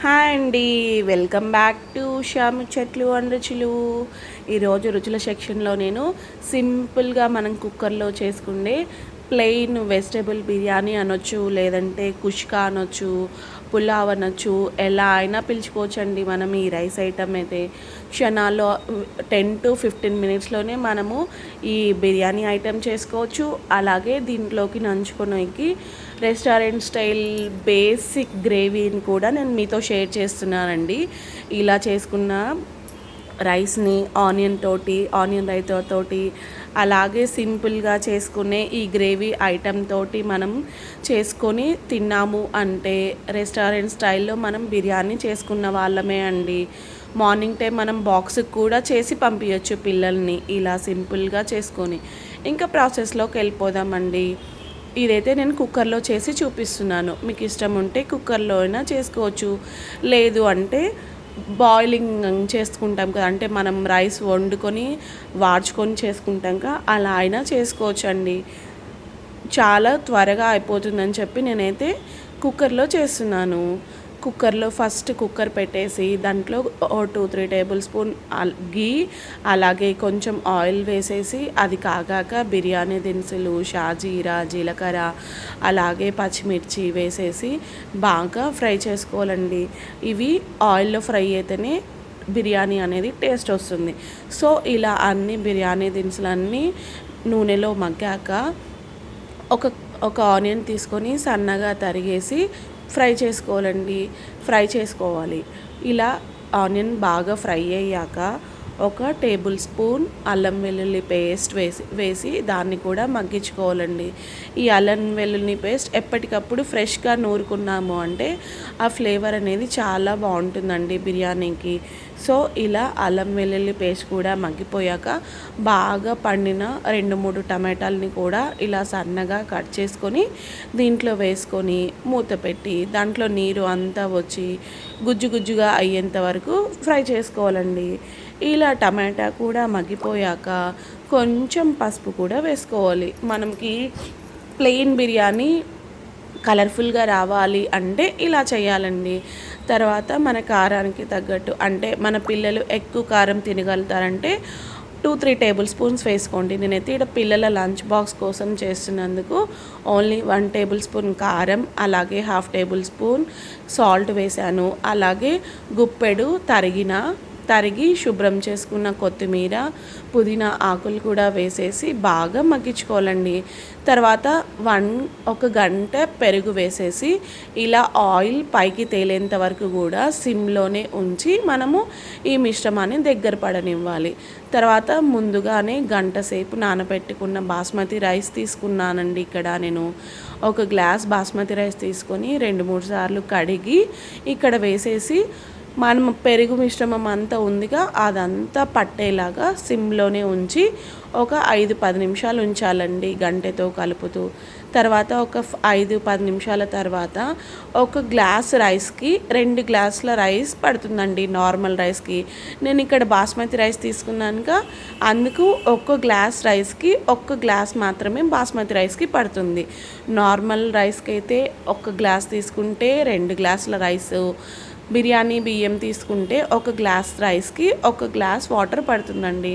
Hi అండి. Welcome back to Shyam చెట్లు and రుచులు. ఈరోజు రుచుల సెక్షన్లో నేను సింపుల్గా మనం కుక్కర్లో చేసుకునే ప్లెయిన్ వెజిటేబుల్ బిర్యానీ అనొచ్చు, లేదంటే కుష్కా అనొచ్చు, పులావ్ అనొచ్చు, ఎలా అయినా పిలుచుకోవచ్చండి. మనం ఈ రైస్ ఐటమ్ అయితే క్షణాల్లో 10 to 15 మినిట్స్లోనే మనము ఈ బిర్యానీ ఐటెం చేసుకోవచ్చు. అలాగే దీంట్లోకి నంచుకోనికి రెస్టారెంట్ స్టైల్ బేసిక్ గ్రేవీని కూడా నేను మీతో షేర్ చేస్తున్నానండి. ఇలా చేసుకున్న రైస్ని ఆనియన్ రైతాతోటి అలాగే సింపుల్గా చేసుకునే ఈ గ్రేవీ ఐటెం తోటి మనం చేసుకొని తిన్నాము అంటే రెస్టారెంట్ స్టైల్లో మనం బిర్యానీ చేసుకున్న వాళ్ళమే అండి. మార్నింగ్ టైం మనం బాక్స్కి కూడా చేసి పంపించవచ్చు పిల్లల్ని ఇలా సింపుల్గా చేసుకొని. ఇంకా ప్రాసెస్లోకి వెళ్ళిపోదామండి. ఇదైతే నేను కుక్కర్లో చేసి చూపిస్తున్నాను. మీకు ఇష్టం ఉంటే కుక్కర్లో అయినా చేసుకోవచ్చు, లేదు అంటే బాయిలింగ్ చేసుకుంటాం కదా, అంటే మనం రైస్ వండుకొని వాడ్చుకొని చేసుకుంటాం కదా, అలా అయినా చేసుకోవచ్చు అండి. చాలా త్వరగా అయిపోతుందని చెప్పి నేనైతే కుక్కర్లో చేస్తున్నాను. కుక్కర్లో ఫస్ట్ కుక్కర్ పెట్టేసి దాంట్లో 2-3 టేబుల్ స్పూన్ గీ అలాగే కొంచెం ఆయిల్ వేసేసి అది కాగాక బిర్యానీ దినుసులు, షాజీరా, జీలకర్ర అలాగే పచ్చిమిర్చి వేసేసి బాగా ఫ్రై చేసుకోవాలండి. ఇవి ఆయిల్లో ఫ్రై అయితేనే బిర్యానీ అనేది టేస్ట్ వస్తుంది. సో ఇలా అన్ని బిర్యానీ దినుసులన్నీ నూనెలో మగ్గాక ఒక ఒక ఆనియన్ తీసుకొని సన్నగా తరిగేసి ఫ్రై చేసుకోవాలి. ఇలా ఆనియన్ బాగా ఫ్రై అయ్యాక ఒక టేబుల్ స్పూన్ అల్లం వెల్లుల్లి పేస్ట్ వేసి దాన్ని కూడా మగ్గించుకోవాలండి. ఈ అల్లం వెల్లుల్లి పేస్ట్ ఎప్పటికప్పుడు ఫ్రెష్గా నూరుకున్నాము అంటే ఆ ఫ్లేవర్ అనేది చాలా బాగుంటుందండి బిర్యానీకి. సో ఇలా అల్లం వెల్లుల్లి పేస్ట్ కూడా మగ్గిపోయాక బాగా పండిన 2-3 టమాటాలని కూడా ఇలా సన్నగా కట్ చేసుకొని దీంట్లో వేసుకొని మూత పెట్టి దాంట్లో నీరు అంతా వచ్చి గుజ్జు గుజ్జుగా అయ్యేంత వరకు ఫ్రై చేసుకోవాలండి. ఇలా టమాటా కూడా మగ్గిపోయాక కొంచెం పసుపు కూడా వేసుకోవాలి. మనకి ప్లెయిన్ బిర్యానీ కలర్ఫుల్గా రావాలి అంటే ఇలా చేయాలండి. తర్వాత మన కారానికి తగ్గట్టు, అంటే మన పిల్లలు ఎక్కువ కారం తినగలుగుతారంటే 2-3 టేబుల్ స్పూన్స్ వేసుకోండి. నేనైతే ఇక్కడ పిల్లల లంచ్ బాక్స్ కోసం చేస్తున్నందుకు ఓన్లీ 1 టేబుల్ స్పూన్ కారం అలాగే 1/2 టేబుల్ స్పూన్ సాల్ట్ వేసాను. అలాగే గుప్పెడు తరిగి శుభ్రం చేసుకున్న కొత్తిమీర, పుదీనా ఆకులు కూడా వేసేసి బాగా మగ్గించుకోవాలండి. తర్వాత 1 గంట పెరుగు వేసేసి ఇలా ఆయిల్ పైకి తేలేంత వరకు కూడా సిమ్లోనే ఉంచి మనము ఈ మిశ్రమాన్ని దగ్గర పడనివ్వాలి. తర్వాత ముందుగానే గంట సేపు నానబెట్టుకున్న బాస్మతి రైస్ తీసుకున్నానండి. ఇక్కడ నేను 1 గ్లాస్ బాస్మతి రైస్ తీసుకొని 2-3 సార్లు కడిగి ఇక్కడ వేసేసి మనం పెరుగు మిశ్రమం అంతా ఉందిగా అదంతా పట్టేలాగా సిమ్లోనే ఉంచి ఒక 5-10 నిమిషాలు ఉంచాలండి గంటెతో కలుపుతూ. తర్వాత ఒక 5-10 నిమిషాల తర్వాత 1 గ్లాస్ రైస్కి 2 గ్లాసుల రైస్ పడుతుందండి. నార్మల్ రైస్కి నేను ఇక్కడ బాస్మతి రైస్ తీసుకున్నానుగా, అందుకు 1 గ్లాస్ రైస్కి 1 గ్లాస్ మాత్రమే బాస్మతి రైస్కి పడుతుంది. నార్మల్ రైస్కి అయితే 1 గ్లాస్ తీసుకుంటే 2 గ్లాసుల రైసు, బిర్యానీ బియ్యం తీసుకుంటే 1 గ్లాస్ రైస్కి 1 గ్లాస్ వాటర్ పడుతుందండి.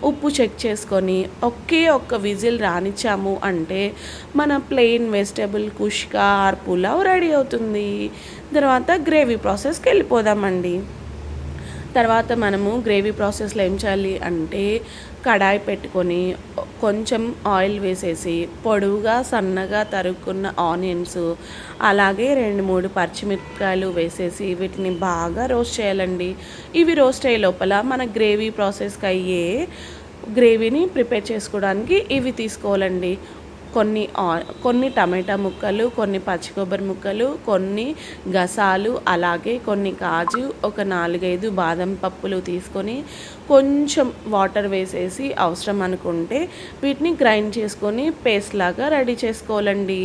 ఉప్పు చెక్ చేసుకొని ఒక్క విజిల్ రానిచ్చాము అంటే మన plain vegetable kuska or pulao ready అవుతుంది. తర్వాత గ్రేవీ ప్రాసెస్కి వెళ్ళిపోదామండి. తర్వాత మనము గ్రేవీ ప్రాసెస్లో ఏం చేయాలి అంటే కడాయి పెట్టుకొని కొంచెం ఆయిల్ వేసేసి పొడవుగా సన్నగా తరుక్కున్న ఆనియన్స్ అలాగే 2-3 పచ్చిమిరపకాయలు వేసేసి వీటిని బాగా రోస్ట్ చేయాలండి. ఇవి రోస్ట్ అయ్యే లోపల మన గ్రేవీ ప్రాసెస్కి అయ్యే గ్రేవీని ప్రిపేర్ చేసుకోవడానికి ఇవి తీసుకోవాలండి. కొన్ని టమాటా ముక్కలు, కొన్ని పచ్చి కొబ్బరి ముక్కలు, కొన్ని గసాలు అలాగే కొన్ని కాజు, ఒక 4-5 బాదం పప్పులు తీసుకొని కొంచెం వాటర్ వేసేసి అవసరం అనుకుంటే వీటిని గ్రైండ్ చేసుకొని పేస్ట్ లాగా రెడీ చేసుకోవాలండి.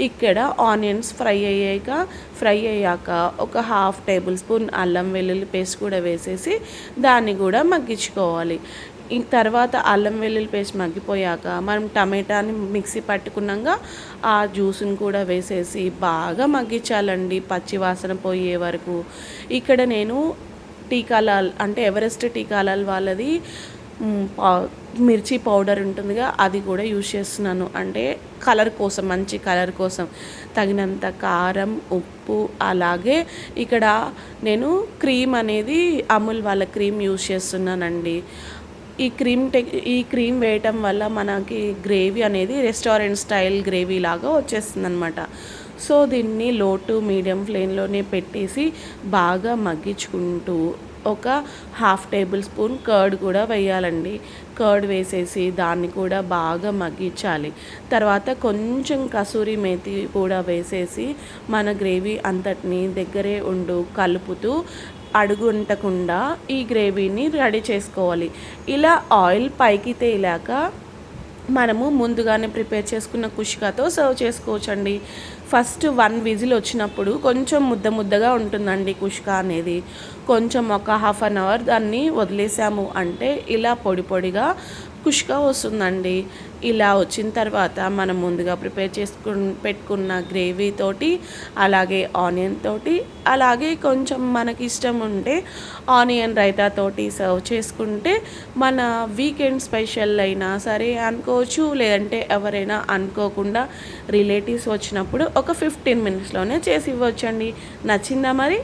ఇక్కడ ఆనియన్స్ ఫ్రై అయ్యాక ఒక 1/2 టేబుల్ స్పూన్ అల్లం వెల్లుల్లి పేస్ట్ కూడా వేసేసి దాన్ని కూడా మగ్గించుకోవాలి. ఈ తర్వాత అల్లం వెల్లుల్లి పేస్ట్ మగ్గిపోయాక మనం టమాటాని మిక్సీ పట్టుకున్నాక ఆ జ్యూస్ని కూడా వేసేసి బాగా మగ్గించాలండి పచ్చి వాసన పోయే వరకు. ఇక్కడ నేను టీకా లాల్ అంటే ఎవరెస్ట్ టీకా లాల్ వాళ్ళది మిర్చి పౌడర్ ఉంటుందిగా, అది కూడా యూజ్ చేస్తున్నాను. అంటే కలర్ కోసం, మంచి కలర్ కోసం తగినంత కారం, ఉప్పు, అలాగే ఇక్కడ నేను క్రీమ్ అనేది అమూల్ వాళ్ళ క్రీమ్ యూజ్ చేస్తున్నానండి. ఈ క్రీమ్ వేయటం వల్ల మనకి గ్రేవీ అనేది రెస్టారెంట్ స్టైల్ గ్రేవీ లాగా వచ్చేస్తుందనమాట. సో దీన్ని లో టు మీడియం ఫ్లేమ్లోనే పెట్టేసి బాగా మగ్గించుకుంటూ ఒక 1/2 టేబుల్ స్పూన్ కర్డ్ కూడా వేయాలండి. కర్డ్ వేసేసి దాన్ని కూడా బాగా మగ్గించాలి. తర్వాత కొంచెం కసూరి మేతి కూడా వేసేసి మన గ్రేవీ అంతటిని దగ్గరే కలుపుతూ అడుగుంటకుండా ఈ గ్రేవీని రెడీ చేసుకోవాలి. ఇలా ఆయిల్ పైకి తేలాక మనము ముందుగానే ప్రిపేర్ చేసుకున్న కుష్కాతో సర్వ్ చేసుకోవచ్చండి. ఫస్ట్ 1 విజిల్ వచ్చినప్పుడు కొంచెం ముద్దగా ఉంటుందండి కుష్కా అనేది. కొంచెం ఒక 1/2 అవర్ దాన్ని వదిలేసాము అంటే ఇలా పొడిగా కుష్కా వస్తుందండి. ఇలా వచ్చిన తర్వాత మనం ముందుగా ప్రిపేర్ పెట్టుకున్న గ్రేవీ తోటి, అలాగే ఆనియన్ తోటి, అలాగే కొంచెం మనకి ఇష్టం ఉంటే ఆనియన్ రైతా తోటి సర్వ్ చేసుకుంటే మన వీకెండ్ స్పెషల్ అయినా సరే అనుకోవచ్చు. లేదంటే ఎవరైనా అనుకోకుండా రిలేటివ్స్ వచ్చినప్పుడు ఒక 15 మినిట్స్లోనే చేసి ఇవ్వచ్చండి. నచ్చిందా మరి?